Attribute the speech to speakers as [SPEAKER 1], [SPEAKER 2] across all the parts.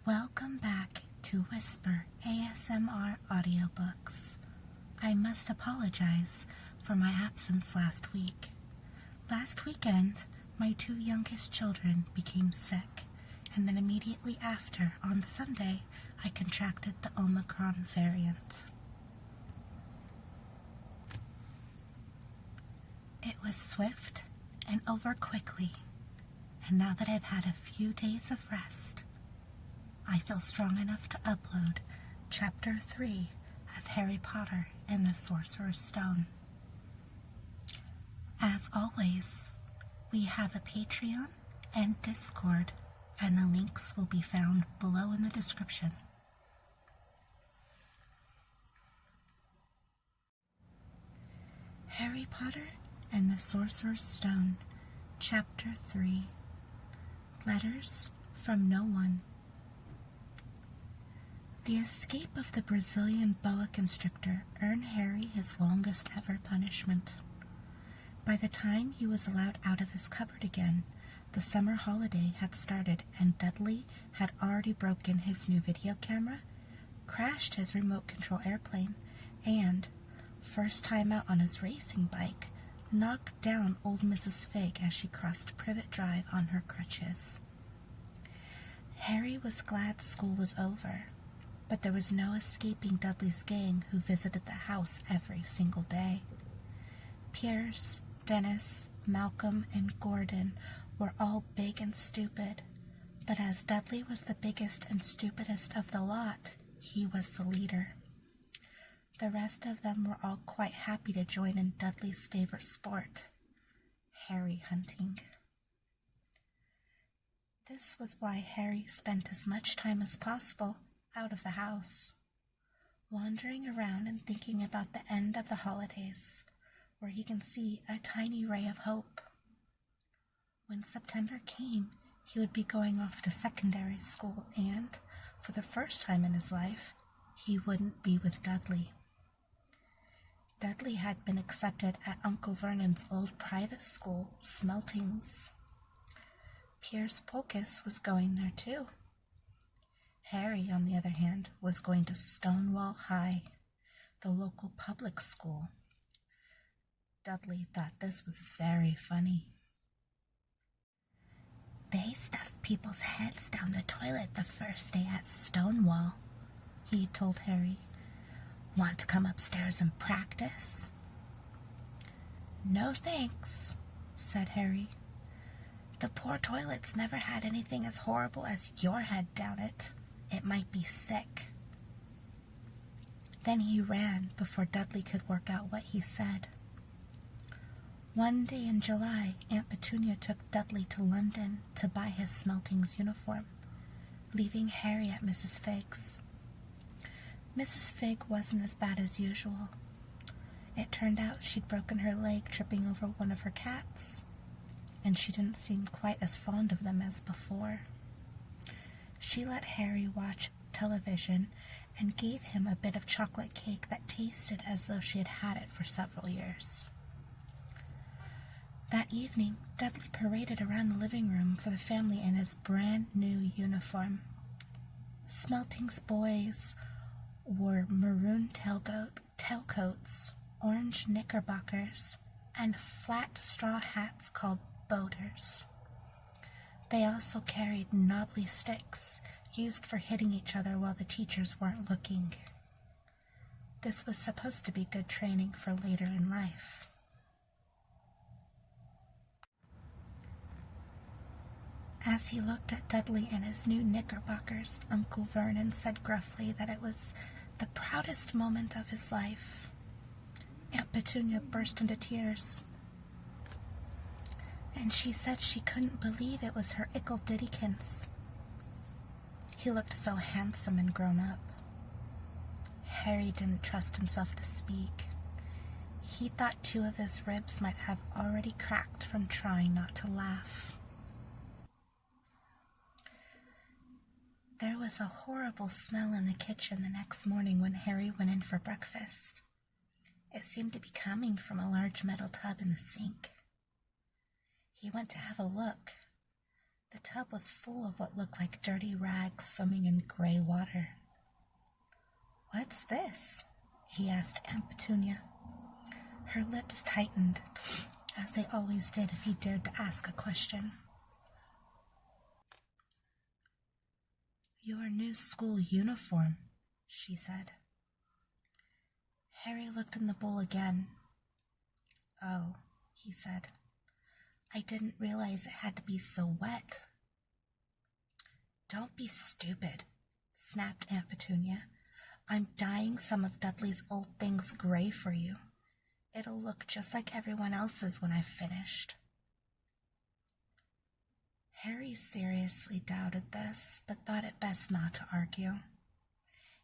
[SPEAKER 1] Welcome back to Whisper ASMR audiobooks. I must apologize for my absence last week. Last weekend, my two youngest children became sick, and then immediately after, on Sunday, I contracted the Omicron variant. It was swift and over quickly, and now that I've had a few days of rest, I feel strong enough to upload Chapter 3 of Harry Potter and the Sorcerer's Stone. As always, we have a Patreon and Discord, and the links will be found below in the description. Harry Potter and the Sorcerer's Stone, Chapter 3, Letters from No One. The escape of the Brazilian boa constrictor earned Harry his longest ever punishment. By the time he was allowed out of his cupboard again, the summer holiday had started and Dudley had already broken his new video camera, crashed his remote control airplane, and, first time out on his racing bike, knocked down old Mrs. Fig as she crossed Privet Drive on her crutches. Harry was glad school was over, but there was no escaping Dudley's gang who visited the house every single day. Pierce, Dennis, Malcolm, and Gordon were all big and stupid, but as Dudley was the biggest and stupidest of the lot, he was the leader. The rest of them were all quite happy to join in Dudley's favorite sport, Harry hunting. This was why Harry spent as much time as possible out of the house, wandering around and thinking about the end of the holidays, where he can see a tiny ray of hope. When September came, he would be going off to secondary school and, for the first time in his life, he wouldn't be with Dudley. Dudley had been accepted at Uncle Vernon's old private school, Smeltings. Pierce Pocus was going there too. Harry, on the other hand, was going to Stonewall High, the local public school. Dudley thought this was very funny. They stuff people's heads down the toilet the first day at Stonewall, he told Harry. Want to come upstairs and practice? No thanks, said Harry. The poor toilet's never had anything as horrible as your head down it. It might be sick. Then he ran before Dudley could work out what he said. One day in July, Aunt Petunia took Dudley to London to buy his Smeltings uniform, leaving Harry at Mrs. Fig's. Mrs. Fig wasn't as bad as usual. It turned out she'd broken her leg tripping over one of her cats, and she didn't seem quite as fond of them as before. She let Harry watch television and gave him a bit of chocolate cake that tasted as though she had had it for several years. That evening, Dudley paraded around the living room for the family in his brand new uniform. Smeltings boys wore maroon tailcoats, orange knickerbockers, and flat straw hats called boaters. They also carried knobbly sticks, used for hitting each other while the teachers weren't looking. This was supposed to be good training for later in life. As he looked at Dudley in his new knickerbockers, Uncle Vernon said gruffly that it was the proudest moment of his life. Aunt Petunia burst into tears, and she said she couldn't believe it was her Ickle Diddykins. He looked so handsome and grown up. Harry didn't trust himself to speak. He thought two of his ribs might have already cracked from trying not to laugh. There was a horrible smell in the kitchen the next morning when Harry went in for breakfast. It seemed to be coming from a large metal tub in the sink. He went to have a look, The tub was full of what looked like dirty rags swimming in gray water. "What's this?" he asked Aunt Petunia. Her lips tightened, as they always did if he dared to ask a question. "Your new school uniform," she said. Harry looked in the bowl again. "Oh," he said. "I didn't realize it had to be so wet." "Don't be stupid," snapped Aunt Petunia. "I'm dyeing some of Dudley's old things gray for you. It'll look just like everyone else's when I've finished." Harry seriously doubted this, but thought it best not to argue.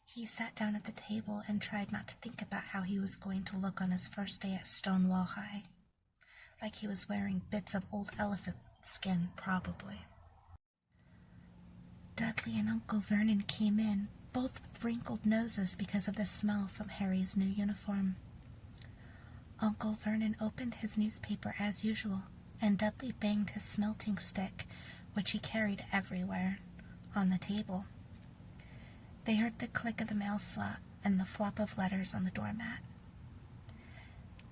[SPEAKER 1] He sat down at the table and tried not to think about how he was going to look on his first day at Stonewall High. Like he was wearing bits of old elephant skin, probably. Dudley and Uncle Vernon came in, both with wrinkled noses because of the smell from Harry's new uniform. Uncle Vernon opened his newspaper as usual, and Dudley banged his smelting stick, which he carried everywhere, on the table. They heard the click of the mail slot and the flop of letters on the doormat.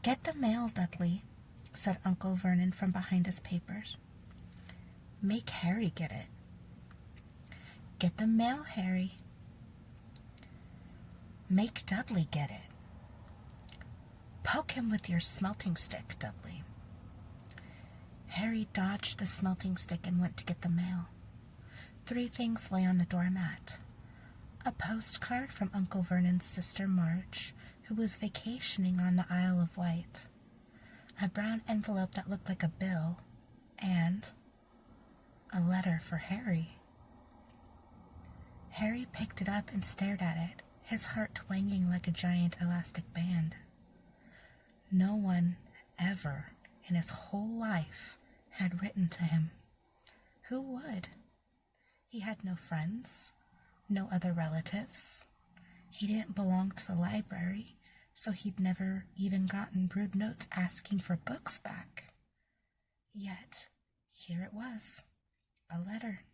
[SPEAKER 1] "Get the mail, Dudley," said Uncle Vernon from behind his papers. "Make Harry get it." "Get the mail, Harry." "Make Dudley get it." "Poke him with your smelting stick, Dudley." Harry dodged the smelting stick and went to get the mail. 3 things lay on the doormat. A postcard from Uncle Vernon's sister Marge, who was vacationing on the Isle of Wight. A brown envelope that looked like a bill, and a letter for Harry. Harry picked it up and stared at it, his heart twanging like a giant elastic band. No one ever in his whole life had written to him. Who would? He had no friends, no other relatives. He didn't belong to the library, so he'd never even gotten rude notes asking for books back. Yet, here it was, a letter,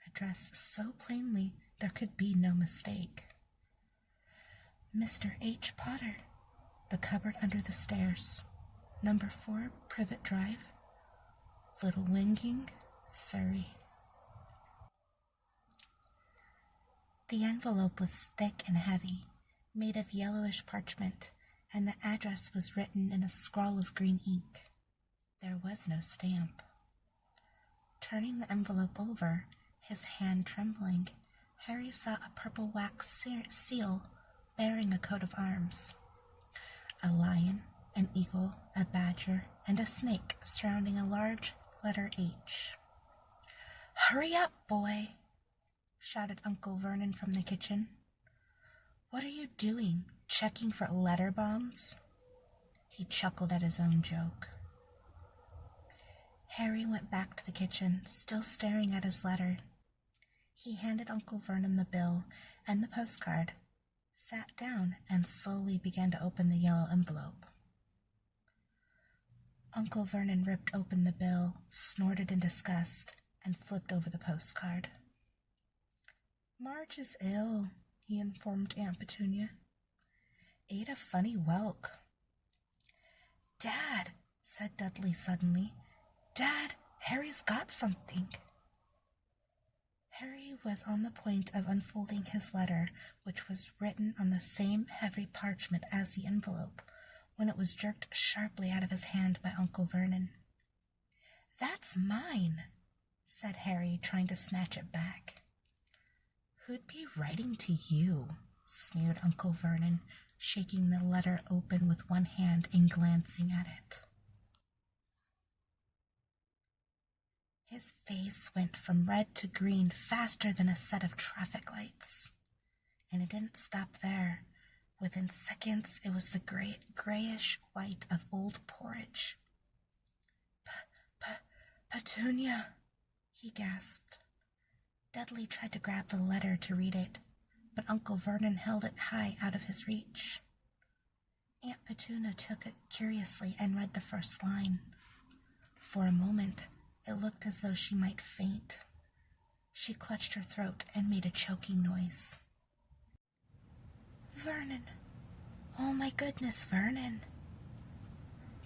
[SPEAKER 1] addressed so plainly there could be no mistake. Mr. H. Potter, the cupboard under the stairs, number 4 Privet Drive, Little Winging, Surrey. The envelope was thick and heavy, made of yellowish parchment, and the address was written in a scrawl of green ink. There was no stamp. Turning the envelope over, his hand trembling, Harry saw a purple wax seal bearing a coat of arms. A lion, an eagle, a badger, and a snake surrounding a large letter H. "Hurry up, boy!" shouted Uncle Vernon from the kitchen. "What are you doing, checking for letter bombs?" He chuckled at his own joke. Harry went back to the kitchen, still staring at his letter. He handed Uncle Vernon the bill and the postcard, sat down, and slowly began to open the yellow envelope. Uncle Vernon ripped open the bill, snorted in disgust, and flipped over the postcard. "Marge is ill," he informed Aunt Petunia. "Ate a funny whelk." "Dad," said Dudley suddenly. "Dad, Harry's got something." Harry was on the point of unfolding his letter, which was written on the same heavy parchment as the envelope, when it was jerked sharply out of his hand by Uncle Vernon. "That's mine," said Harry, trying to snatch it back. "Who'd be writing to you?" sneered Uncle Vernon, shaking the letter open with one hand and glancing at it. His face went from red to green faster than a set of traffic lights. And it didn't stop there. Within seconds, it was the grayish white of old porridge. "Petunia," he gasped. Dudley tried to grab the letter to read it, but Uncle Vernon held it high out of his reach. Aunt Petunia took it curiously and read the first line. For a moment, It looked as though she might faint. She clutched her throat and made a choking noise. Vernon! Oh my goodness, Vernon!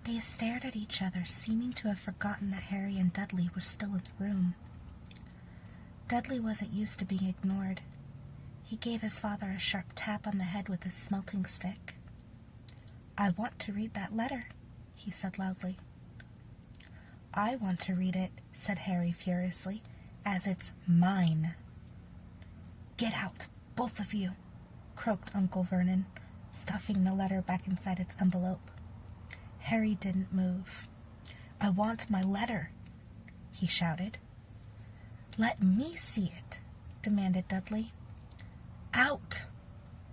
[SPEAKER 1] They stared at each other, seeming to have forgotten that Harry and Dudley were still in the room. Dudley wasn't used to being ignored. He gave his father a sharp tap on the head with his smelting stick. I want to read that letter, he said loudly. I want to read it, said Harry furiously, as it's mine. Get out, both of you, croaked Uncle Vernon, stuffing the letter back inside its envelope. Harry didn't move. I want my letter, he shouted. Let me see it, demanded Dudley. Out,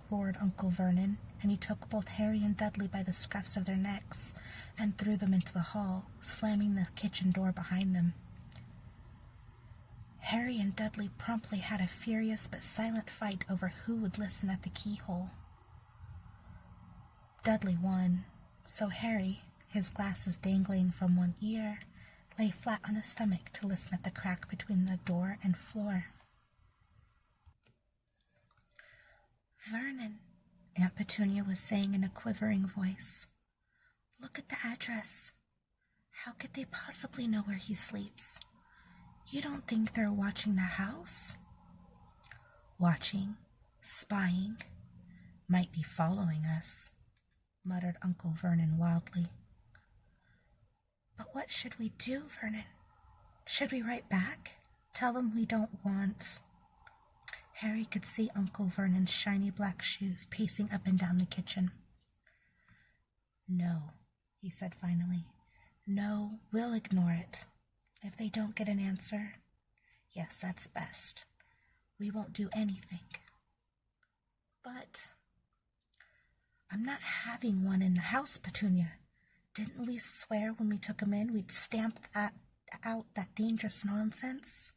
[SPEAKER 1] roared Uncle Vernon, and he took both Harry and Dudley by the scruffs of their necks and threw them into the hall, slamming the kitchen door behind them. Harry and Dudley promptly had a furious but silent fight over who would listen at the keyhole. Dudley won, so Harry, his glasses dangling from one ear, lay flat on his stomach to listen at the crack between the door and floor. Vernon, Aunt Petunia was saying in a quivering voice, look at the address. How could they possibly know where he sleeps? You don't think they're watching the house? Watching, spying, might be following us, muttered Uncle Vernon wildly. But what should we do, Vernon? Should we write back? Tell them we don't want... Harry could see Uncle Vernon's shiny black shoes pacing up and down the kitchen. No, he said finally. No, we'll ignore it. If they don't get an answer, yes, that's best. We won't do anything. But I'm not having one in the house, Petunia. Didn't we swear when we took him in we'd stamp out that dangerous nonsense?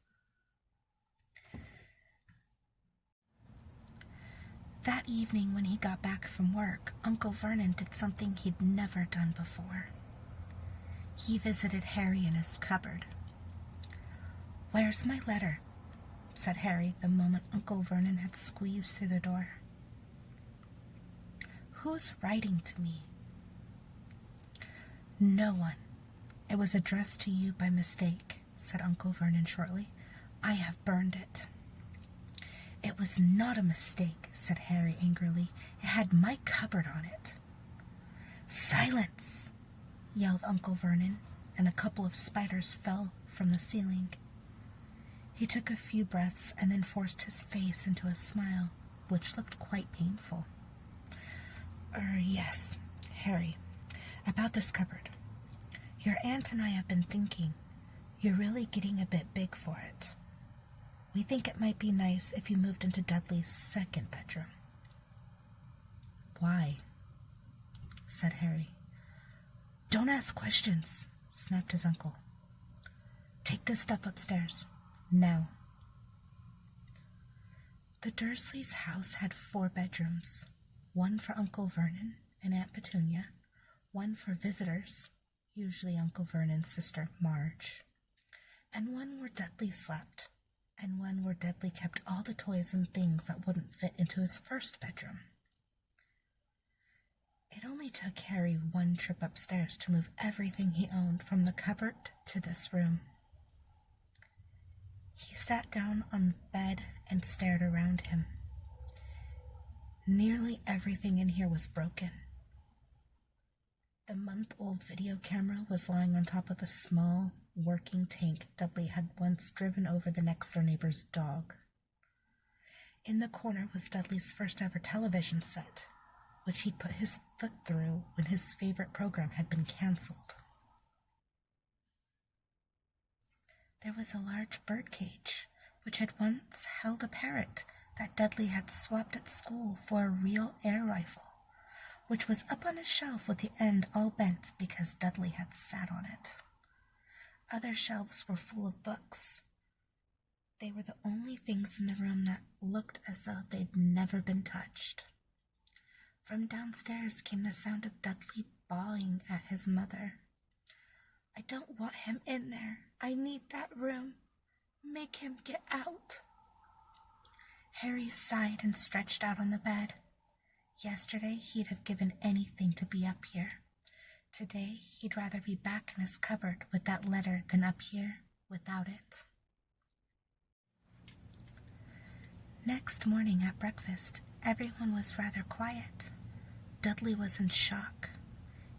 [SPEAKER 1] That evening when he got back from work, Uncle Vernon did something he'd never done before. He visited Harry in his cupboard. Where's my letter? Said Harry the moment Uncle Vernon had squeezed through the door. Who's writing to me? No one. It was addressed to you by mistake, said Uncle Vernon shortly. I have burned it. It was not a mistake, said Harry angrily. It had my cupboard on it. Silence! Yelled Uncle Vernon, and a couple of spiders fell from the ceiling. He took a few breaths and then forced his face into a smile, which looked quite painful. Yes, Harry, about this cupboard. Your aunt and I have been thinking. You're really getting a bit big for it. We think it might be nice if you moved into Dudley's second bedroom. Why? Said Harry. Don't ask questions, snapped his uncle. Take this stuff upstairs, now. The Dursleys' house had 4 bedrooms, one for Uncle Vernon and Aunt Petunia, one for visitors, usually Uncle Vernon's sister Marge, and one where Dudley slept, and one where Dudley kept all the toys and things that wouldn't fit into his first bedroom. It only took Harry one trip upstairs to move everything he owned from the cupboard to this room. He sat down on the bed and stared around him. Nearly everything in here was broken. The month-old video camera was lying on top of a small, working tank Dudley had once driven over the next-door neighbor's dog. In the corner was Dudley's first-ever television set, which he'd put his foot through when his favorite program had been canceled. There was a large birdcage, which had once held a parrot that Dudley had swapped at school for a real air rifle, which was up on a shelf with the end all bent because Dudley had sat on it. Other shelves were full of books. They were the only things in the room that looked as though they'd never been touched. From downstairs came the sound of Dudley bawling at his mother. I don't want him in there. I need that room. Make him get out. Harry sighed and stretched out on the bed. Yesterday he'd have given anything to be up here. Today he'd rather be back in his cupboard with that letter than up here without it. Next morning at breakfast, everyone was rather quiet. Dudley was in shock.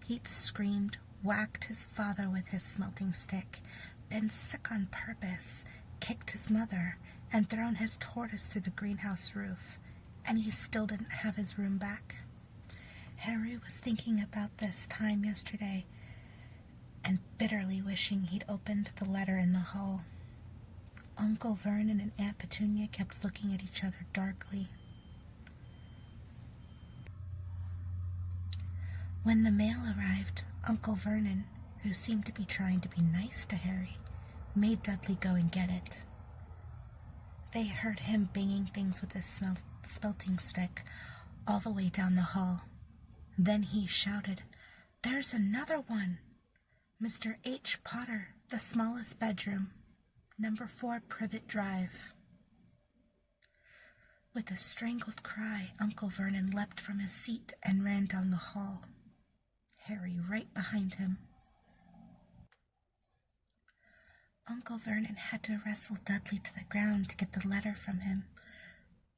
[SPEAKER 1] He'd screamed, whacked his father with his smelting stick, been sick on purpose, kicked his mother, and thrown his tortoise through the greenhouse roof, and he still didn't have his room back. Harry was thinking about this time yesterday and bitterly wishing he'd opened the letter in the hall. Uncle Vernon and Aunt Petunia kept looking at each other darkly. When the mail arrived, Uncle Vernon, who seemed to be trying to be nice to Harry, made Dudley go and get it. They heard him banging things with his spelting stick all the way down the hall. Then he shouted, "There's another one! Mr. H. Potter, the smallest bedroom, number 4 Privet Drive." With a strangled cry, Uncle Vernon leapt from his seat and ran down the hall, Harry right behind him. Uncle Vernon had to wrestle Dudley to the ground to get the letter from him,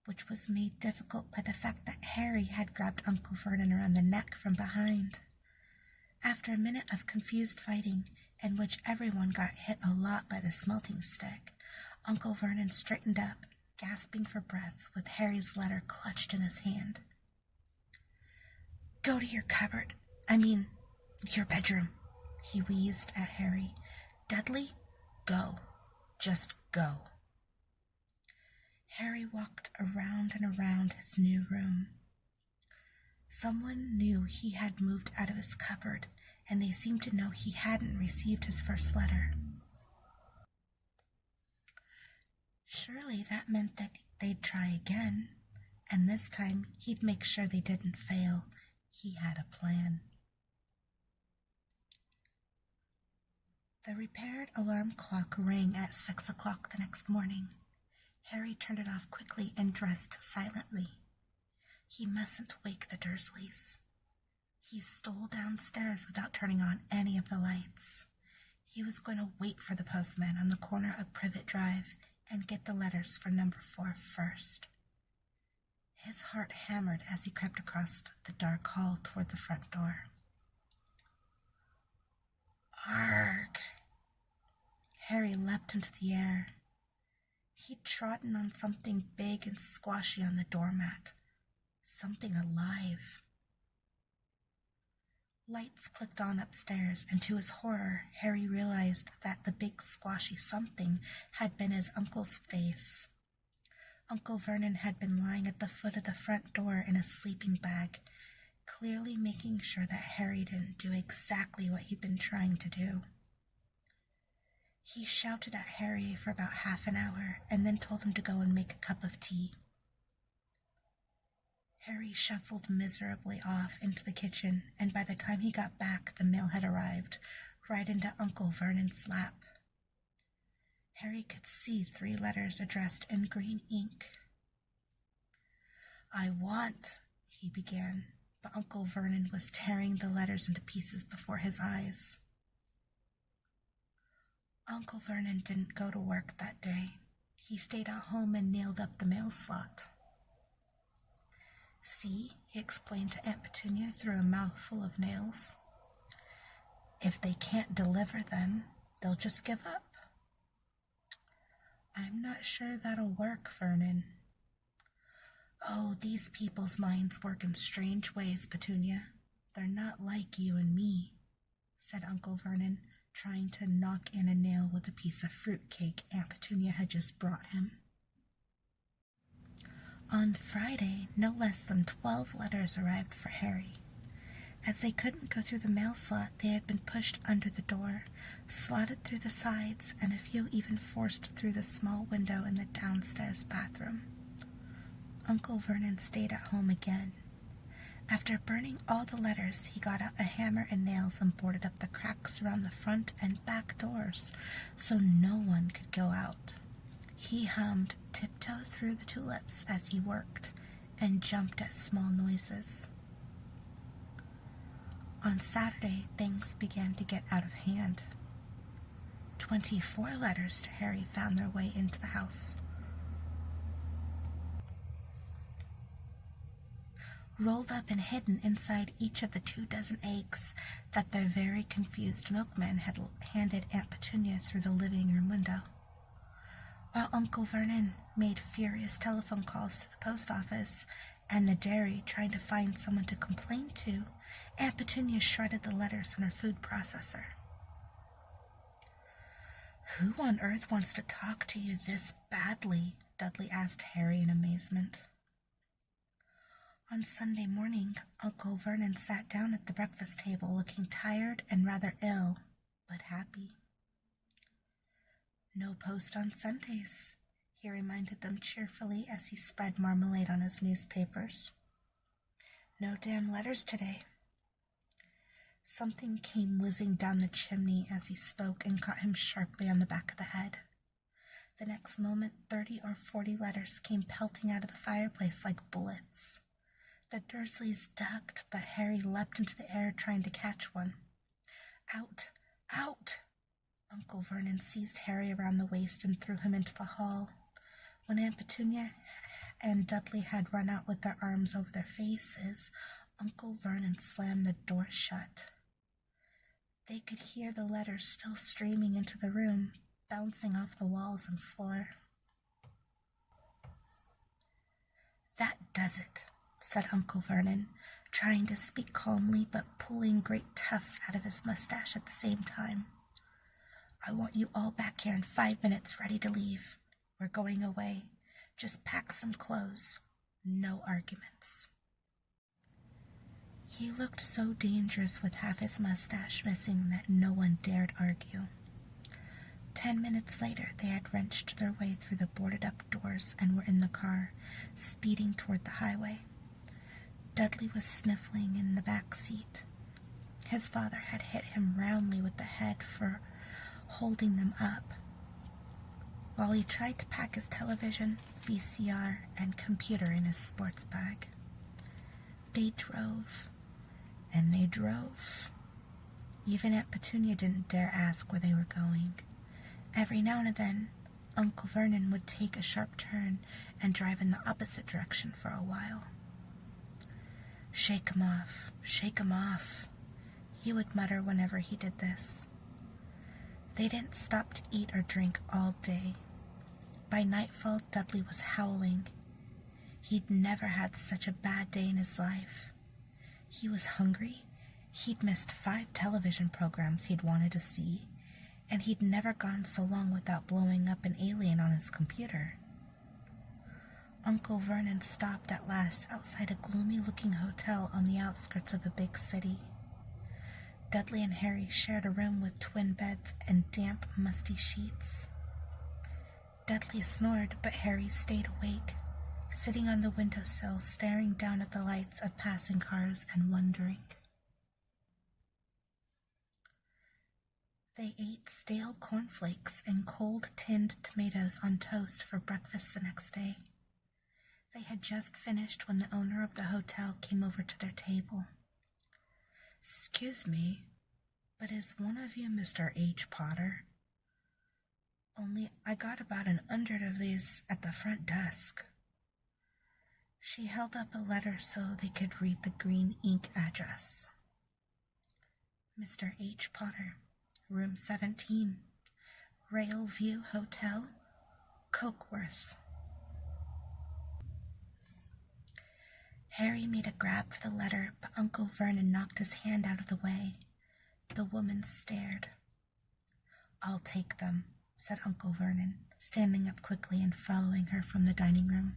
[SPEAKER 1] which was made difficult by the fact that Harry had grabbed Uncle Vernon around the neck from behind. After a minute of confused fighting, in which everyone got hit a lot by the smelting stick, Uncle Vernon straightened up, gasping for breath, with Harry's letter clutched in his hand. "Go to your cupboard. Your bedroom," he wheezed at Harry. "Dudley, go. Just go." Harry walked around and around his new room. Someone knew he had moved out of his cupboard, and they seemed to know he hadn't received his first letter. Surely that meant that they'd try again, and this time he'd make sure they didn't fail. He had a plan. The repaired alarm clock rang at 6 o'clock the next morning. Harry turned it off quickly and dressed silently. He mustn't wake the Dursleys. He stole downstairs without turning on any of the lights. He was going to wait for the postman on the corner of Privet Drive and get the letters for number 4 first. His heart hammered as he crept across the dark hall toward the front door. Arg! Harry leapt into the air. He'd trodden on something big and squashy on the doormat. Something alive. Lights clicked on upstairs, and to his horror, Harry realized that the big squashy something had been his uncle's face. Uncle Vernon had been lying at the foot of the front door in a sleeping bag, clearly making sure that Harry didn't do exactly what he'd been trying to do. He shouted at Harry for about half an hour, and then told him to go and make a cup of tea. Harry shuffled miserably off into the kitchen, and by the time he got back, the mail had arrived, right into Uncle Vernon's lap. Harry could see 3 letters addressed in green ink. "I want," he began, but Uncle Vernon was tearing the letters into pieces before his eyes. Uncle Vernon didn't go to work that day. He stayed at home and nailed up the mail slot. "See," he explained to Aunt Petunia through a mouthful of nails. "If they can't deliver them, they'll just give up." "I'm not sure that'll work, Vernon." "Oh, these people's minds work in strange ways, Petunia. They're not like you and me," said Uncle Vernon, trying to knock in a nail with a piece of fruit cake Aunt Petunia had just brought him. On Friday, no less than 12 letters arrived for Harry. As they couldn't go through the mail slot, they had been pushed under the door, slotted through the sides, and a few even forced through the small window in the downstairs bathroom. Uncle Vernon stayed at home again. After burning all the letters, he got out a hammer and nails and boarded up the cracks around the front and back doors so no one could go out. He hummed "Tiptoe Through the Tulips" as he worked and jumped at small noises. On Saturday, things began to get out of hand. 24 letters to Harry found their way into the house. Rolled up and hidden inside each of the 24 eggs that their very confused milkman had handed Aunt Petunia through the living room window. While Uncle Vernon made furious telephone calls to the post office and the dairy trying to find someone to complain to, Aunt Petunia shredded the letters in her food processor. "Who on earth wants to talk to you this badly?" Dudley asked Harry in amazement. On Sunday morning, Uncle Vernon sat down at the breakfast table looking tired and rather ill, but happy. "No post on Sundays," he reminded them cheerfully as he spread marmalade on his newspapers. "No damn letters today." Something came whizzing down the chimney as he spoke and caught him sharply on the back of the head. The next moment, 30 or 40 letters came pelting out of the fireplace like bullets. The Dursleys ducked, but Harry leapt into the air trying to catch one. "Out! Out!" Uncle Vernon seized Harry around the waist and threw him into the hall. When Aunt Petunia and Dudley had run out with their arms over their faces, Uncle Vernon slammed the door shut. They could hear the letters still streaming into the room, bouncing off the walls and floor. "That does it," said Uncle Vernon, trying to speak calmly but pulling great tufts out of his mustache at the same time. "I want you all back here in 5 minutes, ready to leave. We're going away. Just pack some clothes. No arguments." He looked so dangerous with half his mustache missing that no one dared argue. 10 minutes later, they had wrenched their way through the boarded-up doors and were in the car, speeding toward the highway. Dudley was sniffling in the back seat. His father had hit him roundly with the head for holding them up, while he tried to pack his television, VCR, and computer in his sports bag. They drove, and they drove. Even Aunt Petunia didn't dare ask where they were going. Every now and then, Uncle Vernon would take a sharp turn and drive in the opposite direction for a while. "Shake 'em off, shake 'em off," he would mutter whenever he did this. They didn't stop to eat or drink all day. By nightfall, Dudley was howling. He'd never had such a bad day in his life. He was hungry. He'd missed 5 television programs he'd wanted to see, and he'd never gone so long without blowing up an alien on his computer. Uncle Vernon stopped at last outside a gloomy-looking hotel on the outskirts of a big city. Dudley and Harry shared a room with twin beds and damp, musty sheets. Dudley snored, but Harry stayed awake, sitting on the windowsill, staring down at the lights of passing cars and wondering. They ate stale cornflakes and cold tinned tomatoes on toast for breakfast the next day. They had just finished when the owner of the hotel came over to their table. "Excuse me, but is one of you Mr. H. Potter? Only I got about 100 of these at the front desk." She held up a letter so they could read the green ink address. "Mr. H. Potter, Room 17, Railview Hotel, Cokeworth." Harry made a grab for the letter, but Uncle Vernon knocked his hand out of the way. The woman stared. "I'll take them," said Uncle Vernon, standing up quickly and following her from the dining room.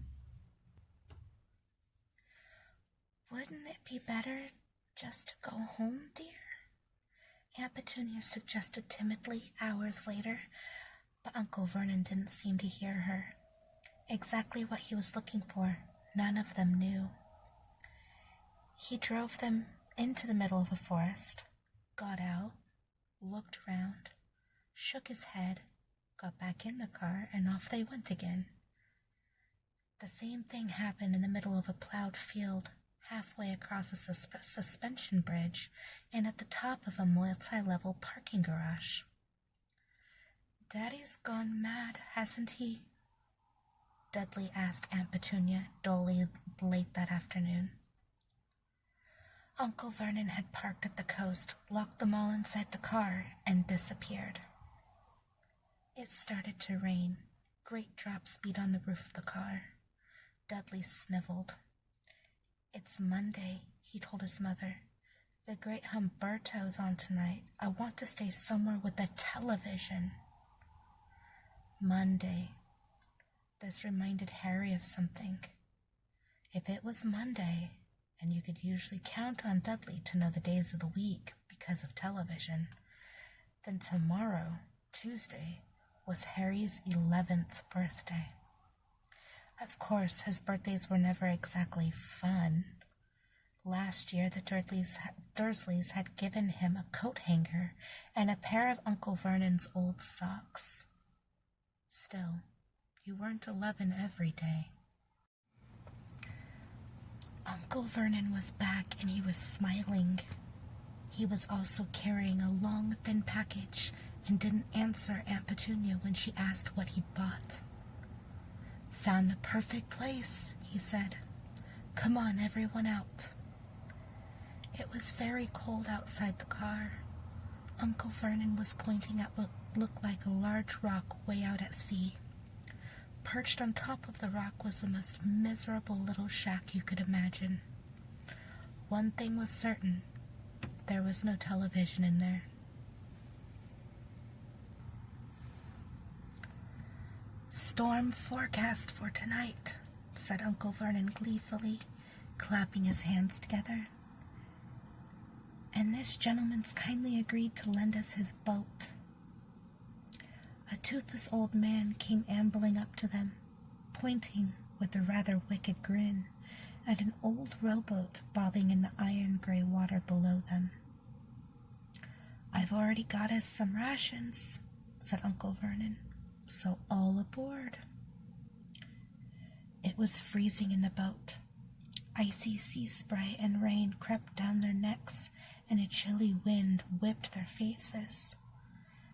[SPEAKER 1] "Wouldn't it be better just to go home, dear?" Aunt Petunia suggested timidly hours later, but Uncle Vernon didn't seem to hear her. Exactly what he was looking for, none of them knew. He drove them into the middle of a forest, got out, looked around, shook his head, got back in the car, and off they went again. The same thing happened in the middle of a plowed field, halfway across a suspension bridge, and at the top of a multi-level parking garage. "Daddy's gone mad, hasn't he?" Dudley asked Aunt Petunia dully late that afternoon. Uncle Vernon had parked at the coast, locked them all inside the car, and disappeared. It started to rain. Great drops beat on the roof of the car. Dudley sniveled. "It's Monday," he told his mother. "The great Humberto's on tonight. I want to stay somewhere with a television." Monday. This reminded Harry of something. If it was Monday, and you could usually count on Dudley to know the days of the week because of television, then tomorrow, Tuesday, was Harry's 11th birthday. Of course, his birthdays were never exactly fun. Last year, the Dursleys had given him a coat hanger and a pair of Uncle Vernon's old socks. Still, you weren't 11 every day. Uncle Vernon was back and he was smiling. He was also carrying a long, thin package and didn't answer Aunt Petunia when she asked what he'd bought. "Found the perfect place," he said. "Come on, everyone out." It was very cold outside the car. Uncle Vernon was pointing at what looked like a large rock way out at sea. Perched on top of the rock was the most miserable little shack you could imagine. One thing was certain, there was no television in there. "Storm forecast for tonight," said Uncle Vernon gleefully, clapping his hands together. "And this gentleman's kindly agreed to lend us his boat." A toothless old man came ambling up to them, pointing with a rather wicked grin at an old rowboat bobbing in the iron-gray water below them. "I've already got us some rations," said Uncle Vernon, "so all aboard." It was freezing in the boat. Icy sea spray and rain crept down their necks, and a chilly wind whipped their faces.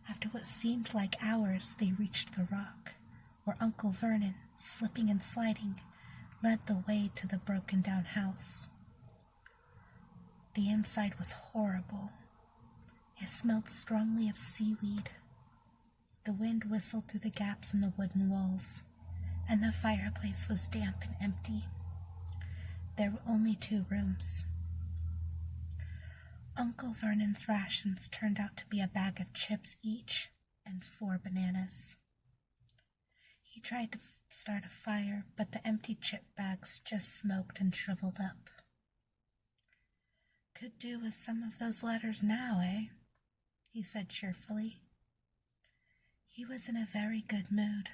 [SPEAKER 1] After what seemed like hours, they reached the rock, where Uncle Vernon, slipping and sliding, led the way to the broken-down house. The inside was horrible. It smelled strongly of seaweed. The wind whistled through the gaps in the wooden walls, and the fireplace was damp and empty. There were only 2 rooms. Uncle Vernon's rations turned out to be a bag of chips each and 4 bananas. He tried to start a fire, but the empty chip bags just smoked and shriveled up. "Could do with some of those letters now, eh?" he said cheerfully. He was in a very good mood.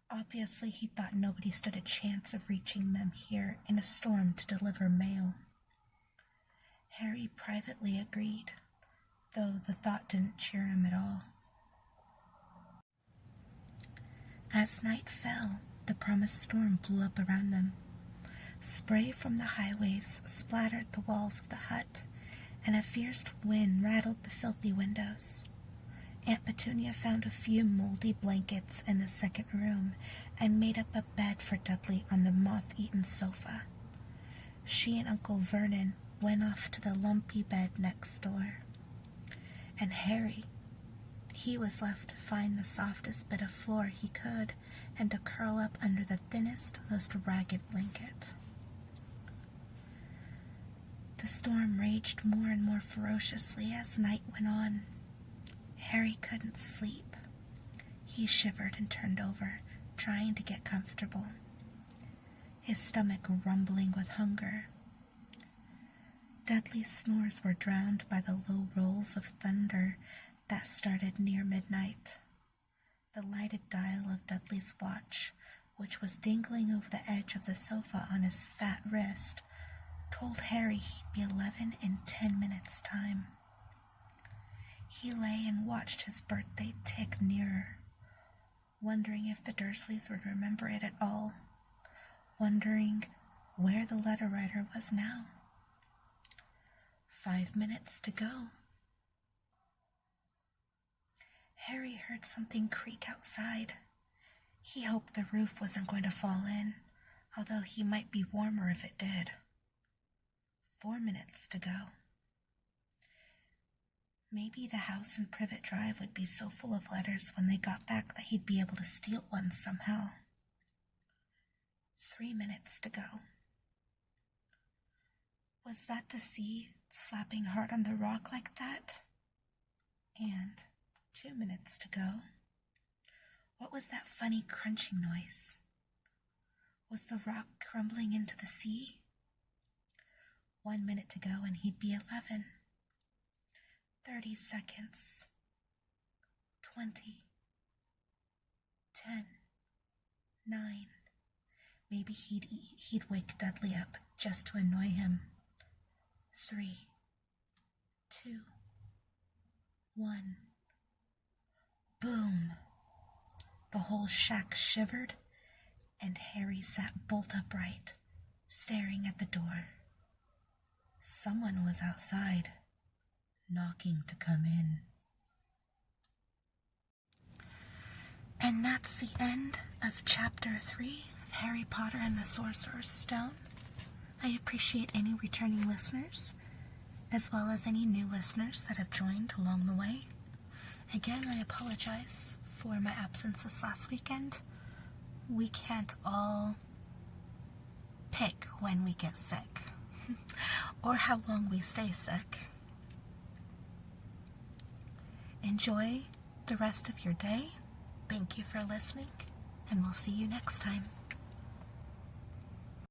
[SPEAKER 1] Obviously, he thought nobody stood a chance of reaching them here in a storm to deliver mail. Harry privately agreed, though the thought didn't cheer him at all. As night fell, the promised storm blew up around them. Spray from the high waves splattered the walls of the hut, and a fierce wind rattled the filthy windows. Aunt Petunia found a few moldy blankets in the second room and made up a bed for Dudley on the moth-eaten sofa. She and Uncle Vernon went off to the lumpy bed next door. And Harry, he was left to find the softest bit of floor he could and to curl up under the thinnest, most ragged blanket. The storm raged more and more ferociously as night went on. Harry couldn't sleep. He shivered and turned over, trying to get comfortable, his stomach rumbling with hunger. Dudley's snores were drowned by the low rolls of thunder that started near midnight. The lighted dial of Dudley's watch, which was dangling over the edge of the sofa on his fat wrist, told Harry he'd be 11 in 10 minutes' time. He lay and watched his birthday tick nearer, wondering if the Dursleys would remember it at all, wondering where the letter writer was now. 5 minutes to go. Harry heard something creak outside. He hoped the roof wasn't going to fall in, although he might be warmer if it did. 4 minutes to go. Maybe the house in Privet Drive would be so full of letters when they got back that he'd be able to steal one somehow. 3 minutes to go. Was that the sea slapping hard on the rock like that? And 2 minutes to go. What was that funny crunching noise? Was the rock crumbling into the sea? 1 minute to go and he'd be 11. 30 seconds. 20. 10. 9. Maybe he'd wake Dudley up just to annoy him. 3. 2. 1. Boom! The whole shack shivered, and Harry sat bolt upright, staring at the door. Someone was outside, knocking to come in. And that's the end of Chapter 3 of Harry Potter and the Sorcerer's Stone. I appreciate any returning listeners, as well as any new listeners that have joined along the way. Again, I apologize for my absence this last weekend. We can't all pick when we get sick, or how long we stay sick. Enjoy the rest of your day. Thank you for listening, and we'll see you next time.